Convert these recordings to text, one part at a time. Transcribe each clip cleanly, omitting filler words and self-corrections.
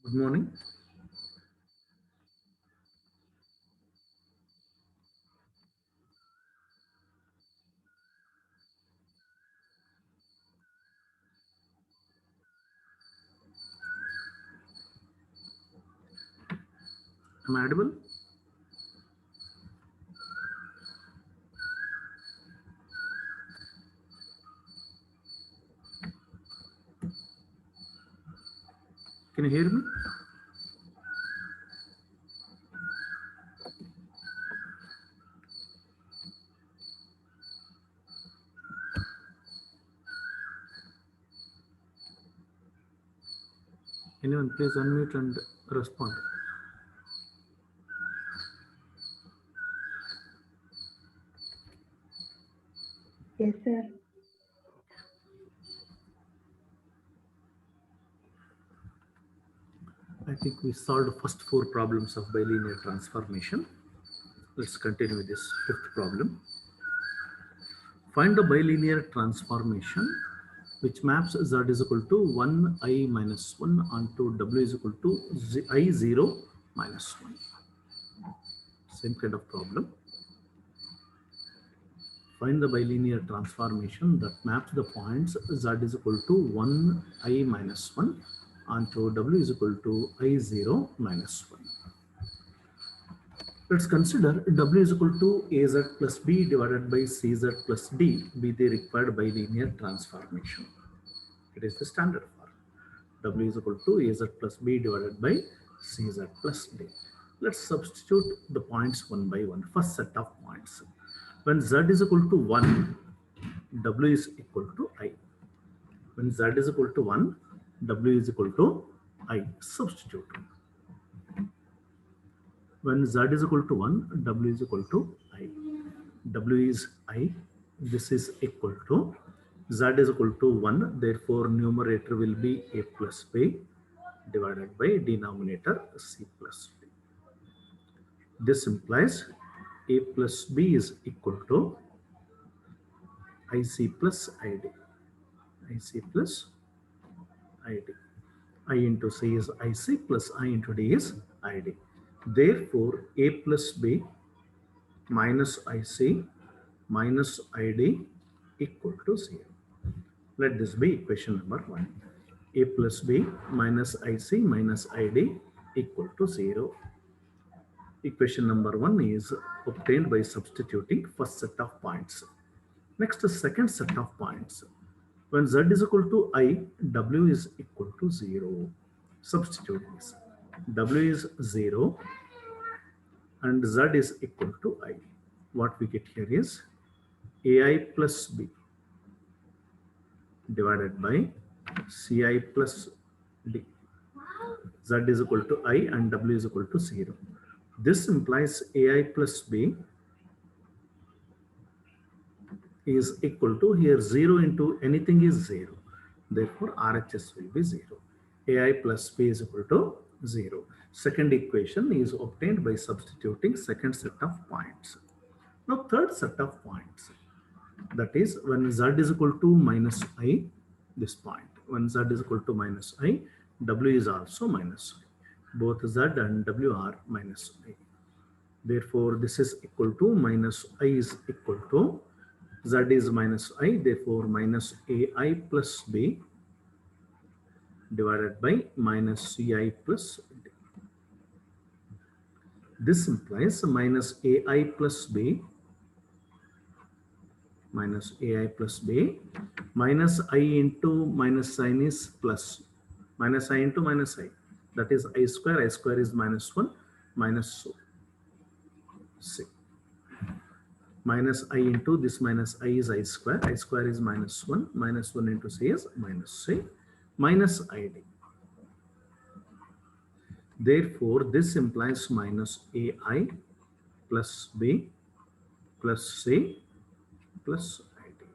Good morning. Am I audible? Can you hear me? Anyone, please unmute and respond. Yes, sir. I think we solved the first 4 problems of bilinear transformation. Let's continue with this 5th problem. Find the bilinear transformation which maps z is equal to 1 I minus 1 onto w is equal to I0 minus 1. Same kind of problem. Find the bilinear transformation that maps the points z is equal to 1 I minus 1 onto w is equal to I0 minus 1. Let's consider w is equal to az plus b divided by cz plus d be the required bilinear transformation. It is the standard form. W is equal to az plus b divided by cz plus d. Let's substitute the points one by one. First set of points. When z is equal to 1, w is equal to I. When z is equal to 1, w is equal to I. Substitute. When z is equal to 1, w is equal to I. W is I. This is equal to z is equal to 1. Therefore, numerator will be a plus b divided by denominator c plus b. This implies a plus b is equal to ic plus id. Ic plus id. I into c is ic plus I into d is id. Therefore, a plus b minus ic minus id equal to 0. Let this be equation number 1. A plus b minus ic minus id equal to 0. Equation number 1 is obtained by substituting first set of points. Next, the second set of points. When z is equal to I, w is equal to 0. Substitute this. W is 0 and z is equal to I. What we get here is ai plus b divided by ci plus d. Z is equal to I and w is equal to 0. This implies ai plus b is equal to, here 0 into anything is 0. Therefore, RHS will be 0. ai plus b is equal to 0. Second equation is obtained by substituting second set of points. Now, third set of points. That is when z is equal to minus I, this point. When z is equal to minus I, w is also minus I. Both z and w are minus I. Therefore, this is equal to minus I is equal to z is minus I. Therefore, minus ai plus b divided by minus ci plus d. This implies minus ai plus b minus ai plus b minus I into minus sign is plus minus I into minus I. That is I square is minus 1 minus c. Minus I into this minus I is I square is minus 1 into c is minus c minus id. Therefore, this implies minus ai plus b plus c plus id.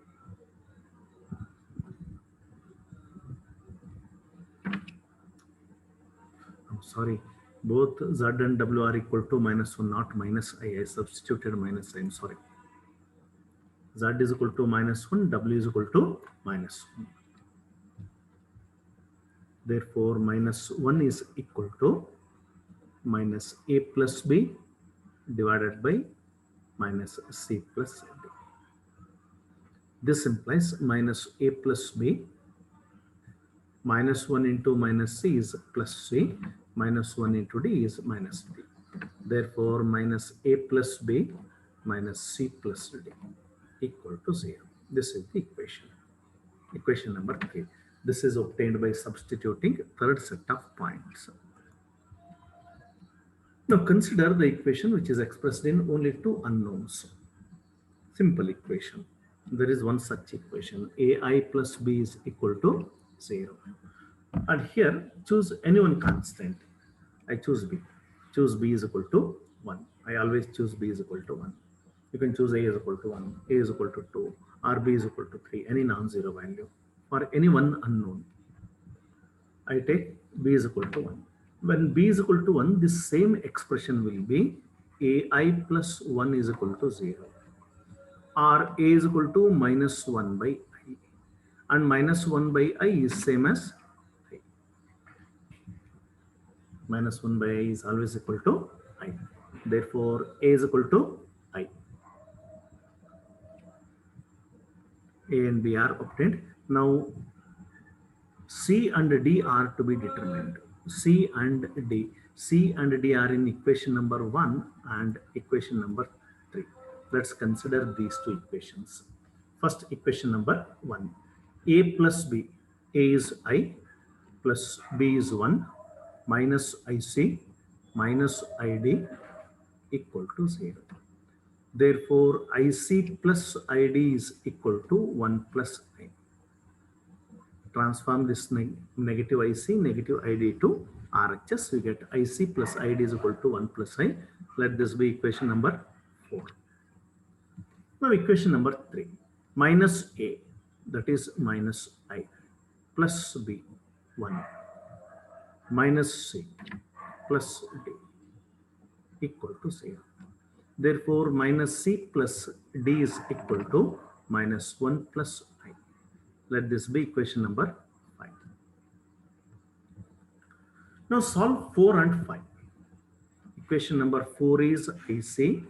I'm sorry, both z and w are equal to minus 1, not minus I. I substituted minus I. I'm sorry. Z is equal to minus 1, w is equal to minus 1. Therefore, minus 1 is equal to minus a plus b divided by minus c plus d. This implies minus a plus b, minus 1 into minus c is plus c, minus 1 into d is minus d. Therefore, minus a plus b minus c plus d equal to 0. This is the equation. Equation number 3. This is obtained by substituting third set of points. Now consider the equation which is expressed in only two unknowns. Simple equation. There is one such equation. AI plus b is equal to 0. And here choose any one constant. I choose b. Choose b is equal to 1. I always choose b is equal to 1. You can choose a is equal to 1, a is equal to 2, or b is equal to 3, any non-zero value. For any one unknown, I take b is equal to 1. When b is equal to 1, this same expression will be ai plus 1 is equal to 0, or a is equal to minus 1 by I. And minus 1 by I is same as I. Minus 1 by I is always equal to I. Therefore, a is equal to I. A and B are obtained. Now, C and D are to be determined. C and D. C and D are in equation number 1 and equation number 3. Let's consider these two equations. First, equation number 1. A plus B. A is I plus B is 1 minus IC minus ID equal to 0. Therefore, IC plus ID is equal to 1 plus I. Transform this negative IC, negative ID to RHS. We get IC plus ID is equal to 1 plus I. Let this be equation number 4. Now, equation number 3. Minus A, that is minus I, plus B, 1, minus C, plus D, equal to 0. Therefore, minus C plus D is equal to minus 1 plus I. Let this be equation number 5. Now solve 4 and 5. Equation number 4 is IC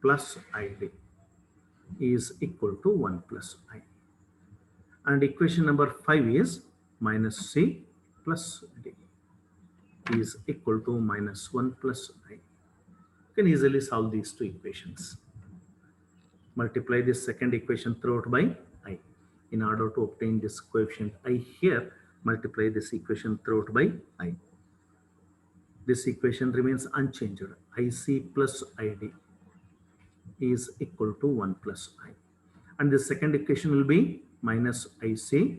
plus ID is equal to 1 plus I. And equation number 5 is minus C plus D is equal to minus 1 plus I. You can easily solve these two equations. Multiply this second equation throughout by I. In order to obtain this coefficient I here, multiply this equation throughout by I. This equation remains unchanged. IC plus ID is equal to 1 plus I. And the second equation will be minus IC.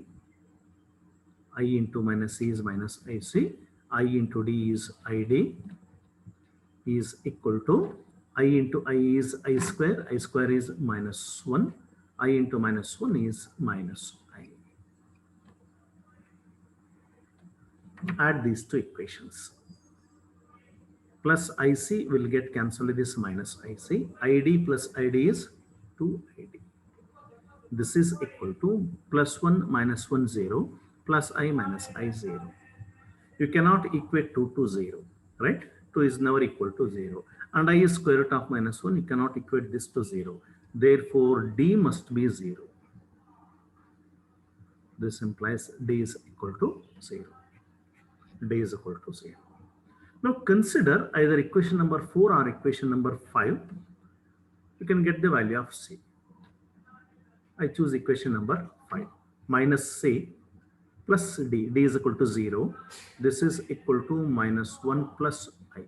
I into minus C is minus IC. I into D is ID is equal to I into I is I square. I square is minus 1. I into minus 1 is minus I. Add these two equations. Plus IC will get cancelled this minus IC. ID plus ID is 2ID. This is equal to plus 1 minus 1 0 plus I minus I 0. You cannot equate 2 to 0, right? 2 is never equal to 0. And I is square root of minus 1. You cannot equate this to 0. Therefore, D must be 0. This implies D is equal to 0. D is equal to 0. Now consider either equation number 4 or equation number 5. You can get the value of C. I choose equation number 5. Minus C plus D. D is equal to 0. This is equal to minus 1 plus I.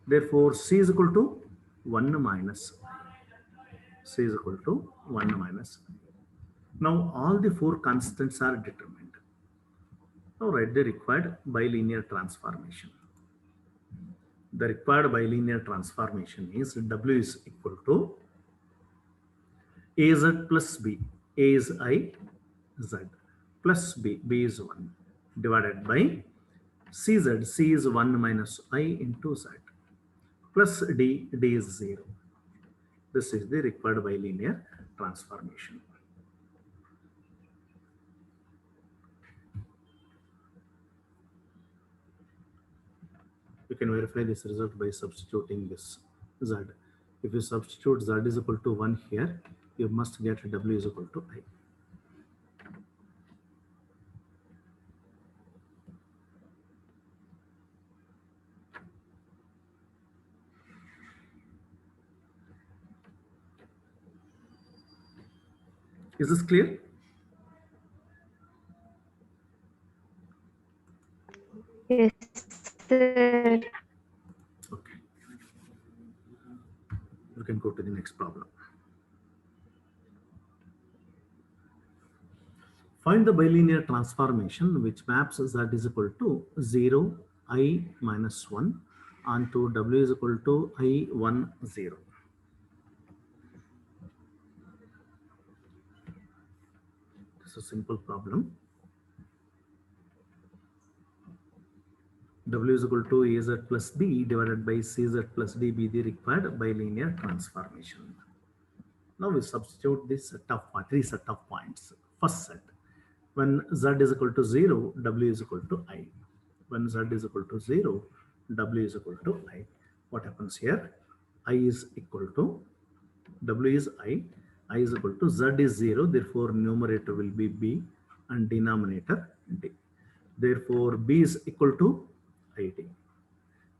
Therefore, C is equal to 1 minus I. C is equal to 1 minus I. Now all the 4 constants are determined. Now write the required bilinear transformation. The required bilinear transformation is W is equal to AZ plus B. A is I, Z plus B. B is 1 divided by CZ. C is 1 minus I into Z plus D. D is 0. This is the required bilinear transformation. can verify this result by substituting this z. If you substitute z is equal to 1 here, you must get w is equal to I. Is this clear? Yes, sir. Okay. You can go to the next problem. Find the bilinear transformation which maps z is equal to 0, I minus 1 onto w is equal to I 1, 0. This is a simple problem. W is equal to Az plus B divided by Cz plus D be the required bilinear transformation. Now we substitute this set of three set of points. First set, when z is equal to 0, w is equal to I. When z is equal to 0, w is equal to I. What happens here? I is equal to, w is I is equal to z is 0, therefore numerator will be B and denominator D. Therefore B is equal to ID.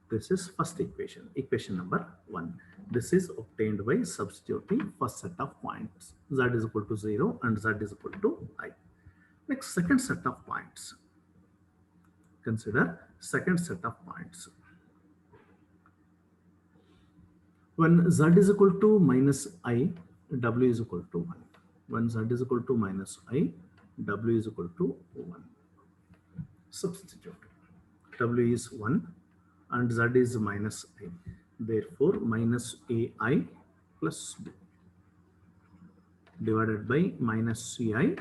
This is first equation, equation number 1. This is obtained by substituting first set of points. Z is equal to 0 and Z is equal to I. Next, second set of points. Consider second set of points. When Z is equal to minus I, W is equal to 1. When Z is equal to minus I, W is equal to 1. Substitute. W is 1 and Z is minus I. Therefore, minus AI plus B divided by minus CI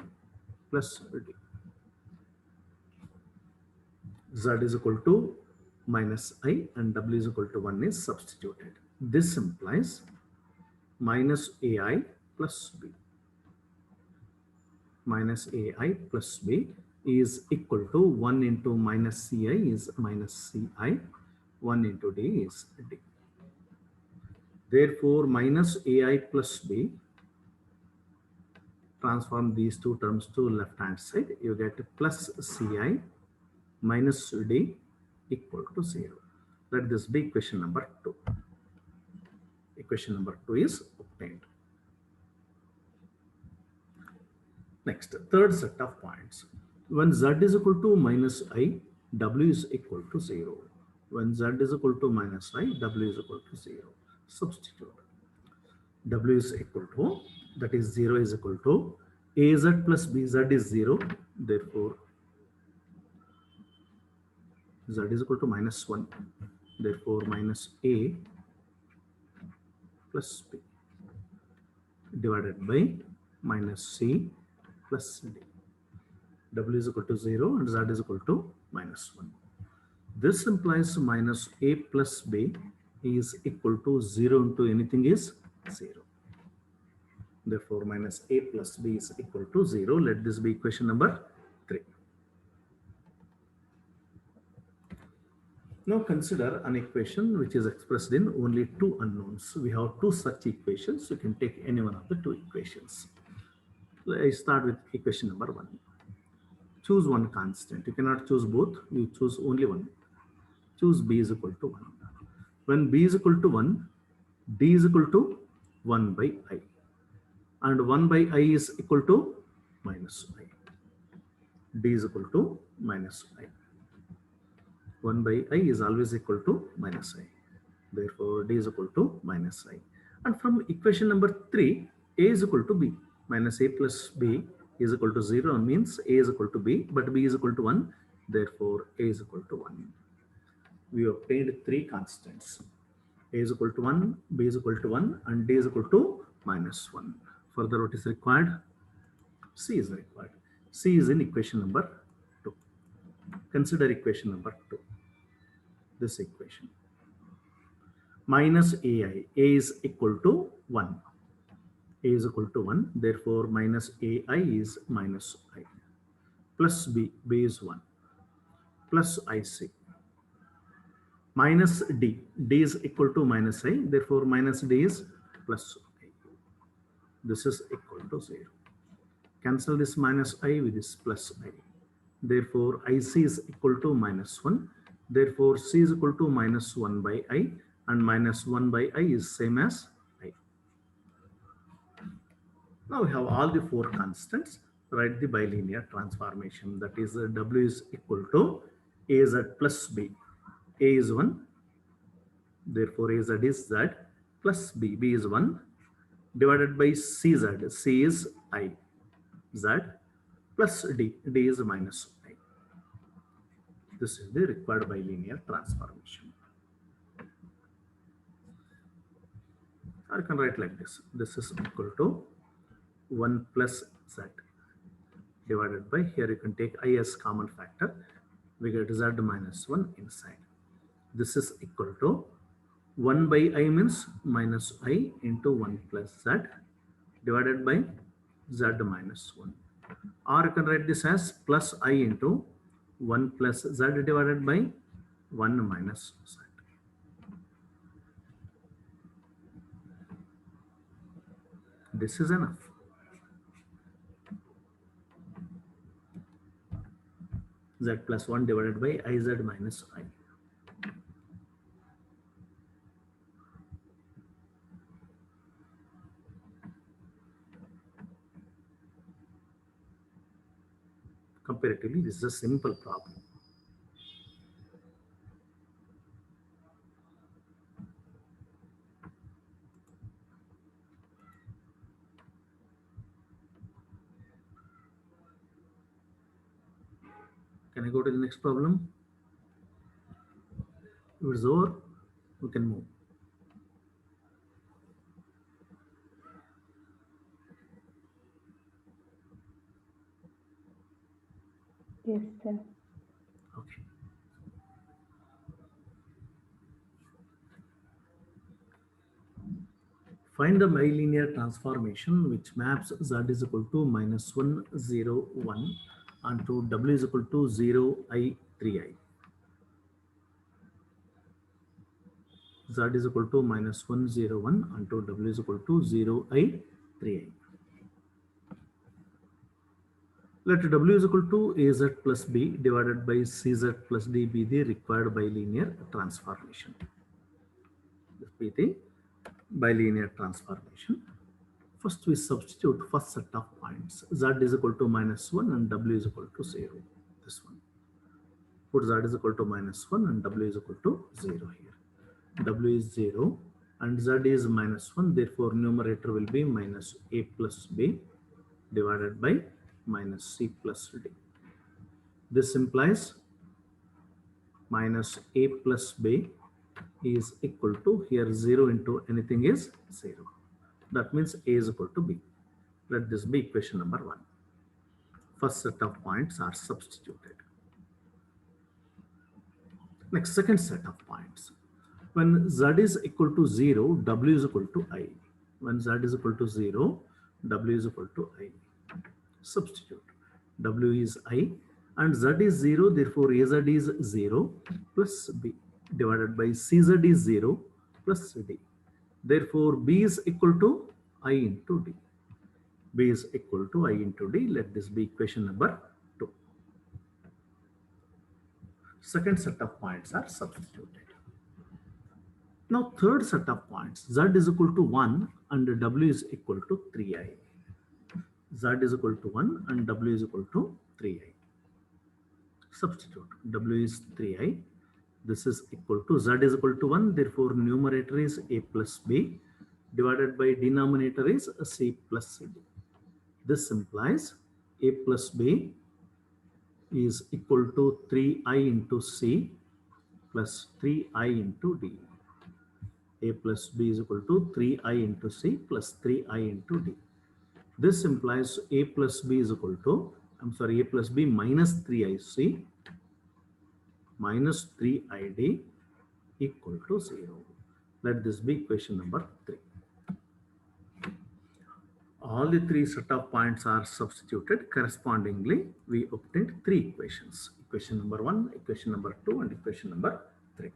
plus D. Z is equal to minus I and W is equal to 1 is substituted. This implies minus AI plus B. Minus AI plus B is equal to 1 into minus CI is minus CI. 1 into D is D. Therefore, minus AI plus B, transform these two terms to left hand side, you get plus CI minus D equal to 0. Let this be equation number 2. Equation number 2 is obtained. Next, third set of points. When Z is equal to minus I, W is equal to 0. When Z is equal to minus I, W is equal to 0. Substitute. W is equal to, that is 0 is equal to AZ plus BZ is 0. Therefore, Z is equal to minus 1. Therefore, minus A plus B divided by minus C plus D. W is equal to 0 and Z is equal to minus 1. This implies minus A plus B is equal to 0 into anything is 0. Therefore, minus A plus B is equal to 0. Let this be equation number 3. Now consider an equation which is expressed in only two unknowns. We have two such equations. You can take any one of the two equations. I start with equation number 1. Choose one constant. You cannot choose both. You choose only one. Choose B is equal to 1. When B is equal to 1, D is equal to 1 by I. And 1 by I is equal to minus I. D is equal to minus I. 1 by I is always equal to minus I. Therefore, D is equal to minus I. And from equation number 3, A is equal to B. Minus A plus B is equal to 0 means A is equal to B, but B is equal to 1. Therefore, A is equal to 1. We obtained three constants. A is equal to 1, B is equal to 1, and D is equal to minus 1. Further, what is required? C is required. C is in equation number 2. Consider equation number 2. This equation. Minus AI. A is equal to 1. A is equal to 1. Therefore, minus AI is minus I. Plus B. B is 1. Plus IC. minus d. D is equal to minus I. Therefore, minus d is plus I. This is equal to 0. Cancel this minus I with this plus I. Therefore, IC is equal to minus 1. Therefore, C is equal to minus 1 by I, and minus 1 by I is same as I. Now we have all the four constants. Write the bilinear transformation. That is, W is equal to AZ plus B. A is 1. Therefore, AZ is Z plus B. B is 1 divided by CZ. C is I. Z plus D. D is minus I. This is the required bilinear transformation. Or you can write like this. This is equal to 1 plus Z divided by, here you can take I as common factor. We get Z minus 1 inside. This is equal to 1 by I means minus I into 1 plus Z divided by Z minus 1. Or you can write this as plus I into 1 plus Z divided by 1 minus Z. This is enough. Z plus 1 divided by IZ minus I. Comparatively, this is a simple problem. Can I go to the next problem? If it's over, we can move. Yes, sir. Okay. Find the bilinear transformation which maps Z is equal to minus 1, 0, 1 onto W is equal to 0, I, 3I. Z is equal to minus 1, 0, 1 onto W is equal to 0, I, 3I. Let W is equal to AZ plus B divided by CZ plus D be the required bilinear transformation. This be the bilinear transformation. First we substitute first set of points. Z is equal to minus 1 and W is equal to 0. This one. Put Z is equal to minus 1 and W is equal to 0 here. W is 0 and Z is minus 1. Therefore, numerator will be minus A plus B divided by minus C plus D. This implies minus A plus B is equal to, here 0 into anything is 0. That means A is equal to B. Let this be equation number 1. First set of points are substituted. Next, second set of points. When Z is equal to 0, W is equal to I. When Z is equal to 0, W is equal to I. Substitute. W is I and Z is 0, therefore AZ is 0 plus B divided by CZ is 0 plus D. Therefore, B is equal to I into D. B is equal to I into D. Let this be equation number 2. Second set of points are substituted. Now, third set of points, Z is equal to 1 and W is equal to 3I. Z is equal to 1 and W is equal to 3I. Substitute. W is 3I. This is equal to, Z is equal to 1. Therefore, numerator is A plus B divided by denominator is C plus D. This implies A plus B is equal to 3I into C plus 3I into D. A plus B is equal to 3I into C plus 3I into D. This implies A plus B is equal to, A plus B minus 3IC minus 3ID equal to 0. Let this be equation number 3. All the three set of points are substituted. Correspondingly, we obtained 3 equations. Equation number 1, equation number 2, and equation number 3.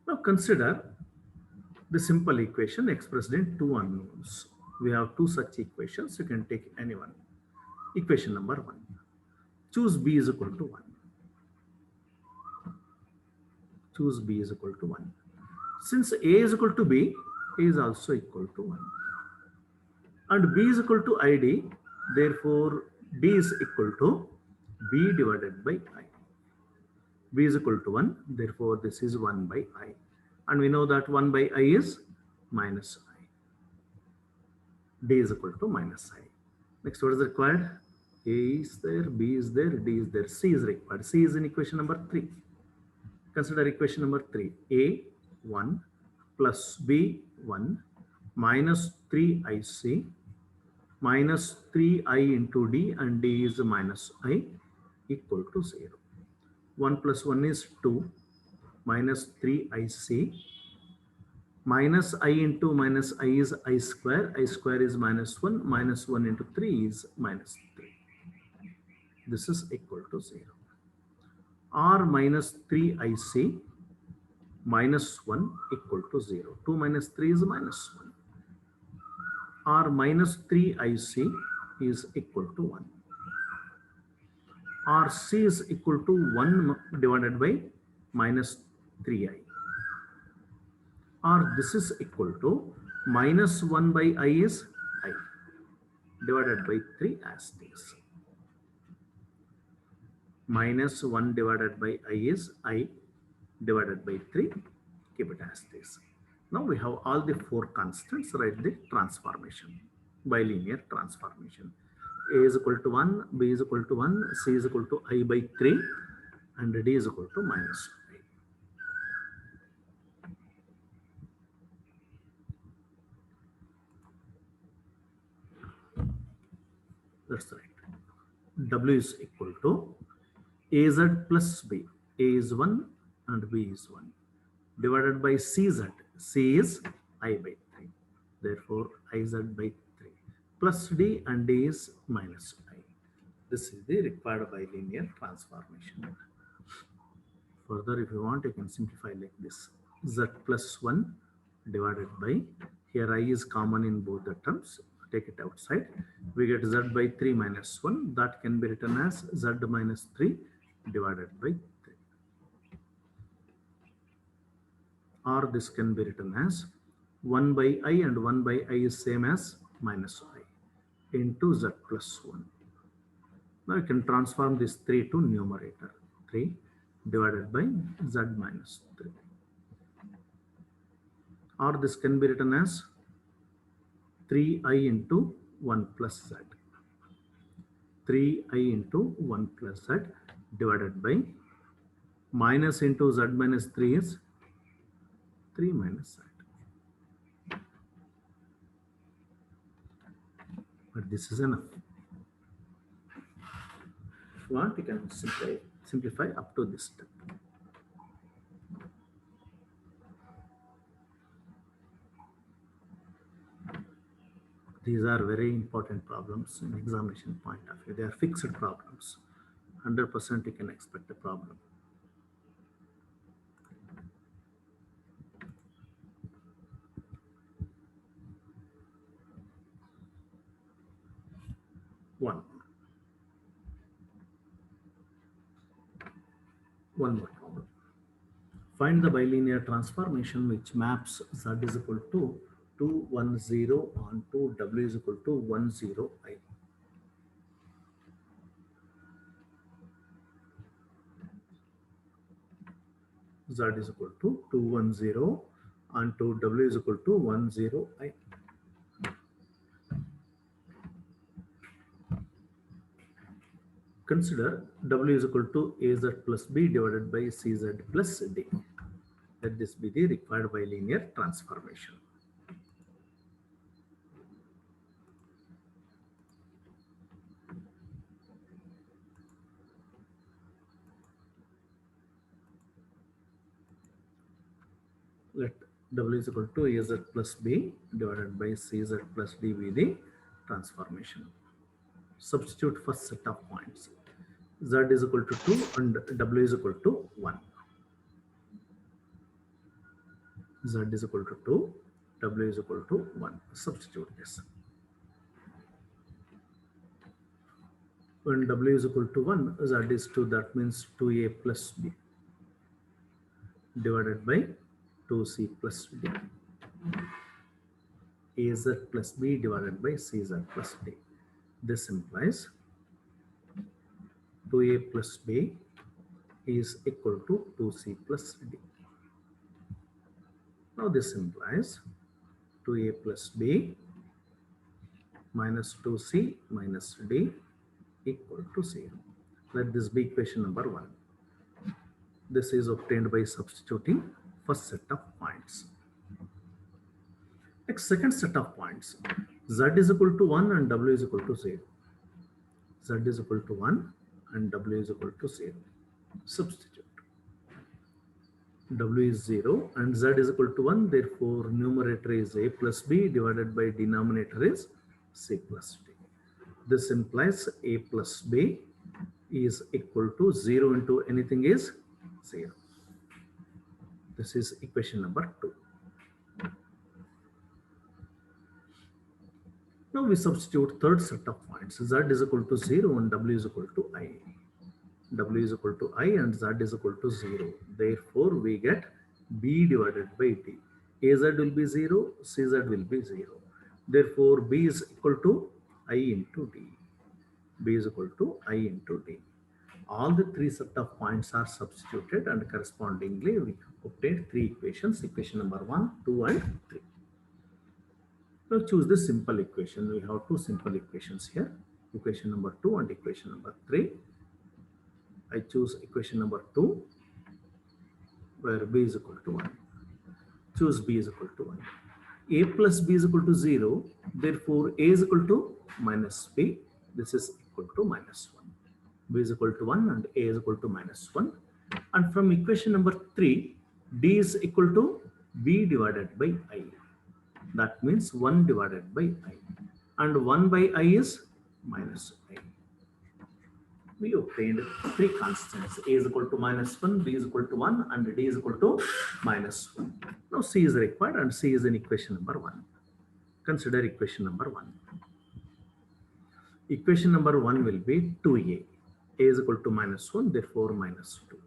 Now consider the simple equation expressed in two unknowns. We have two such equations. You can take any one. Equation number 1. Choose b is equal to 1. Choose b is equal to 1. Since a is equal to b, a is also equal to 1. And b is equal to id, therefore d is equal to b divided by I. B is equal to 1, therefore this is 1 by I. And we know that 1 by I is minus I. D is equal to minus I. Next, what is required? A is there, B is there, D is there, C is required. C is in equation number 3. Consider equation number 3. A 1 plus B 1 minus 3IC minus 3I into D, and D is minus I, equal to 0. 1 plus 1 is 2 minus 3IC minus I into minus I is I square is minus 1 into 3 is minus 3. This is equal to 0. R minus 3IC minus 1 equal to 0. 2 minus 3 is minus 1. R minus 3IC is equal to 1. RC is equal to 1 divided by minus 3I. Or this is equal to minus 1 by I is I divided by 3 as this. Minus 1 divided by I is I divided by 3. Keep it as this. Now we have all the 4 constants. Write the transformation, bilinear transformation. A is equal to 1, B is equal to 1, C is equal to I by 3, and D is equal to minus I. That's right. W is equal to AZ plus B. A is 1 and B is 1 divided by CZ. C is I by 3. Therefore, IZ by 3 plus D, and D is minus I. This is the required bilinear transformation. Further, if you want, you can simplify like this. Z plus 1 divided by, here I is common in both the terms. Take it outside. We get Z by 3 minus 1. That can be written as Z minus 3 divided by 3. Or this can be written as 1 by I, and 1 by I is same as minus I into Z plus 1. Now you can transform this 3 to numerator. 3 divided by Z minus 3. Or this can be written as 3I into 1 plus Z. 3I into 1 plus Z divided by minus into Z minus 3 is 3 minus Z. But this is enough. If you want, you can simplify up to this step. These are very important problems in examination point of view. They are fixed problems. 100% you can expect a problem. One more problem. Find the bilinear transformation which maps Z is equal to 2, 1, 0 onto W is equal to 1, 0, I. Z is equal to 2, 1, 0 onto W is equal to 1, 0, I. Consider W is equal to AZ plus B divided by CZ plus D. Let this be the required bilinear transformation. Let W is equal to AZ plus B divided by CZ plus D be the transformation. Substitute first set of points. Z is equal to 2 and W is equal to 1. Z is equal to 2, W is equal to 1. Substitute this. When W is equal to 1, Z is 2, that means 2A plus B divided by 2C plus D. AZ plus B divided by CZ plus D. This implies 2A plus B is equal to 2C plus D. Now this implies 2A plus B minus 2C minus D equal to 0. Let this be equation number 1. This is obtained by substituting first set of points. Next, second set of points. Z is equal to 1 and W is equal to 0. Z is equal to 1 and W is equal to 0. Substitute. W is 0 and Z is equal to 1. Therefore, numerator is A plus B divided by denominator is C plus D. This implies A plus B is equal to 0 into anything is 0. This is equation number 2. Now we substitute third set of points. Z is equal to 0 and W is equal to I. W is equal to I and Z is equal to 0. Therefore, we get B divided by D. AZ will be 0, CZ will be 0. Therefore, B is equal to I into D. B is equal to I into D. All the three set of points are substituted and correspondingly we obtain three equations. Equation number 1, 2 and 3. Now choose the simple equation. We have two simple equations here. Equation number 2 and equation number 3. I choose equation number 2 where B is equal to 1. Choose B is equal to 1. A plus B is equal to 0. Therefore, A is equal to minus B. This is equal to minus 1. B is equal to 1 and A is equal to minus 1. And from equation number 3, D is equal to B divided by I. That means 1 divided by I. And 1 by I is minus I. We obtained three constants. A is equal to minus 1, B is equal to 1, and D is equal to minus 1. Now C is required and C is in equation number 1. Consider equation number 1. Equation number 1 will be 2A. A is equal to minus 1, therefore minus 2.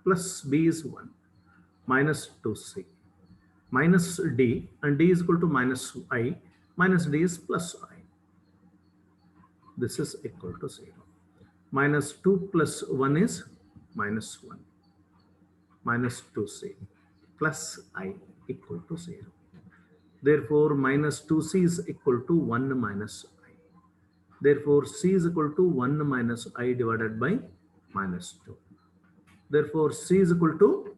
Plus B is 1. Minus 2C. Minus D, and D is equal to minus I. Minus D is plus I. This is equal to 0. Minus 2 plus 1 is minus 1. Minus 2C plus I equal to 0. Therefore, minus 2C is equal to 1 minus I. Therefore, C is equal to 1 minus I divided by minus 2. Therefore, C is equal to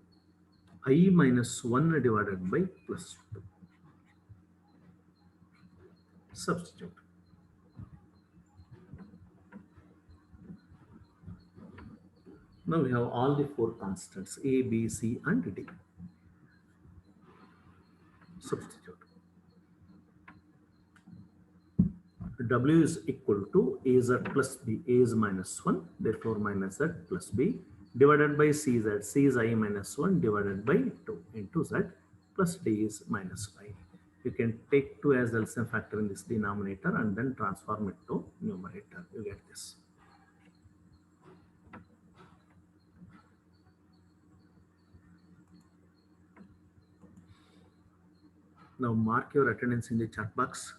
I minus 1 divided by plus 2. Substitute. Now we have all the four constants A, B, C and D. Substitute. W is equal to AZ plus B. A is minus 1, therefore minus Z plus B divided by CZ. C is I minus 1 divided by 2 into Z plus D is minus I. You can take 2 as LCM factor in this denominator and then transform it to numerator. You get this. Now mark your attendance in the chat box.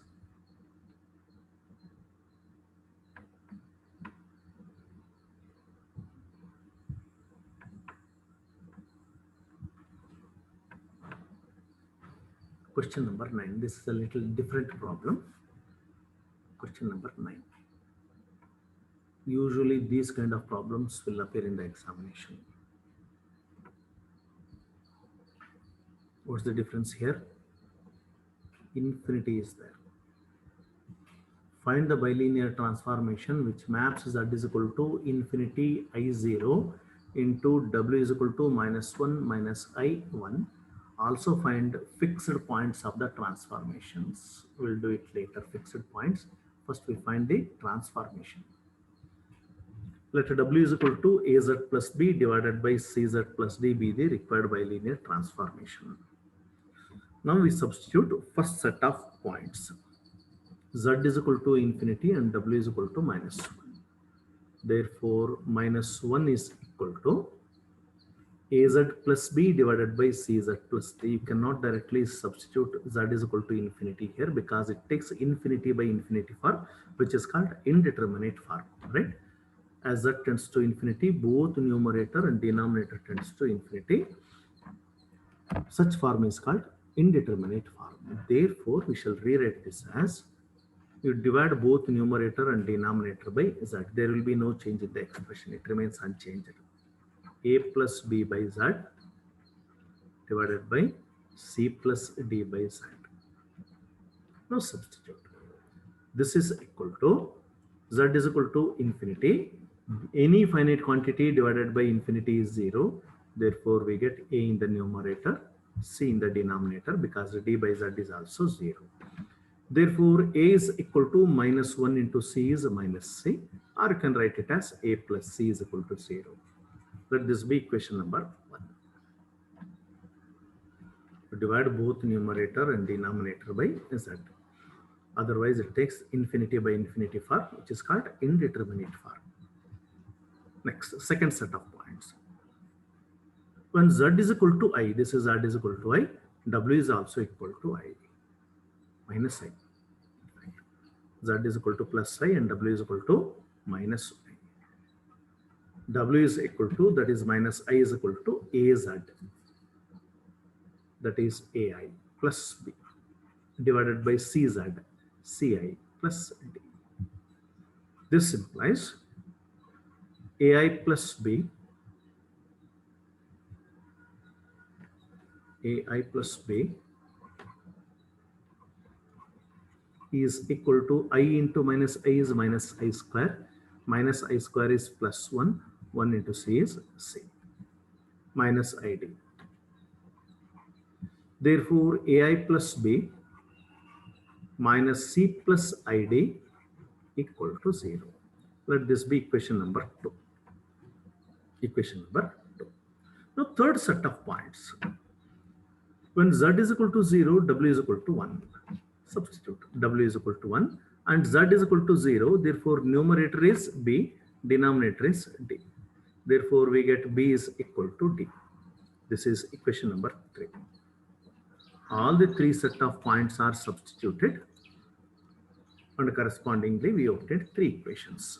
Question number 9. This is a little different problem. Question number 9. Usually these kind of problems will appear in the examination. What's the difference here? Infinity is there. Find the bilinear transformation which maps Z is equal to infinity I0 into W is equal to minus 1 minus I1. Also find fixed points of the transformations. We'll do it later, fixed points. First we find the transformation. Let W is equal to AZ plus B divided by CZ plus D be the required bilinear transformation. Now we substitute first set of points. Z is equal to infinity and W is equal to -1. Therefore, -1 is equal to AZ plus B divided by CZ plus D. You cannot directly substitute Z is equal to infinity here because it takes infinity by infinity form, which is called indeterminate form, right? As Z tends to infinity, both numerator and denominator tends to infinity. Such form is called indeterminate form. Therefore, we shall rewrite this as you divide both numerator and denominator by Z. There will be no change in the expression. It remains unchanged. A plus B by Z divided by C plus D by Z. Now substitute. This is equal to Z is equal to infinity. Any finite quantity divided by infinity is 0. Therefore, we get A in the numerator, C in the denominator because D by Z is also 0. Therefore, A is equal to -1 into C is -C, or you can write it as A plus C is equal to 0. Let this be equation number 1. Divide both numerator and denominator by Z. Otherwise, it takes infinity by infinity form, which is called indeterminate form. Next, second set of points. When Z is equal to I, this is Z is equal to I, W is also equal to I minus I. Z is equal to plus I and W is equal to minus I. W is equal to, that is minus I is equal to AZ, that is AI plus B divided by CZ, CI plus D. This implies AI plus B, AI plus B is equal to I into minus I is minus I square, minus I square is plus 1, 1 into C is C, minus ID. Therefore, AI plus B minus C plus ID equal to 0. Let this be equation number 2. Equation number 2. Now, third set of points. When Z is equal to 0, W is equal to 1. Substitute. W is equal to 1 and Z is equal to 0. Therefore, numerator is B, denominator is D. Therefore, we get B is equal to D. This is equation number 3. All the three set of points are substituted and correspondingly we obtained 3 equations.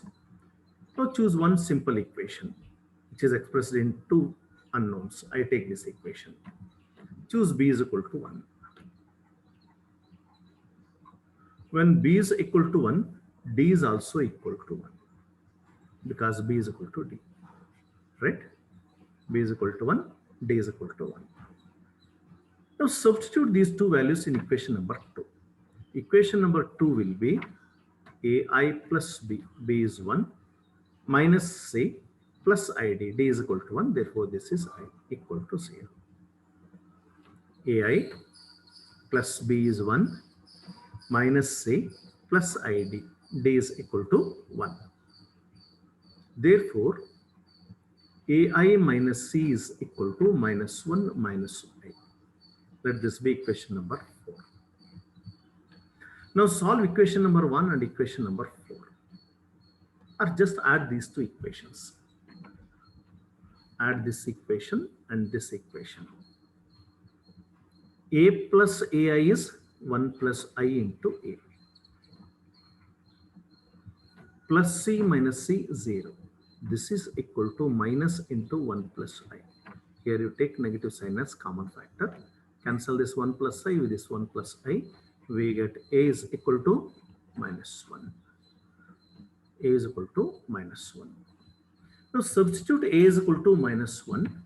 Now choose one simple equation which is expressed in 2 unknowns. I take this equation. Choose B is equal to 1. When B is equal to 1, D is also equal to 1 because B is equal to D, right? B is equal to 1, D is equal to 1. Now substitute these 2 values in equation number 2. Equation number 2 will be AI plus B, B is 1, minus C plus ID, D is equal to 1. Therefore, this is I equal to 0. AI plus B is 1, minus C plus ID, D is equal to 1. Therefore, AI minus C is equal to minus 1 minus I. Let this be equation number 4. Now solve equation number 1 and equation number 4. Or just add these 2 equations. Add this equation and this equation. A plus AI is 1 plus I into A. Plus C minus C 0. This is equal to minus into 1 plus I. Here you take negative sign as common factor. Cancel this 1 plus I with this 1 plus I. We get A is equal to minus 1. A is equal to minus 1. Now substitute A is equal to minus 1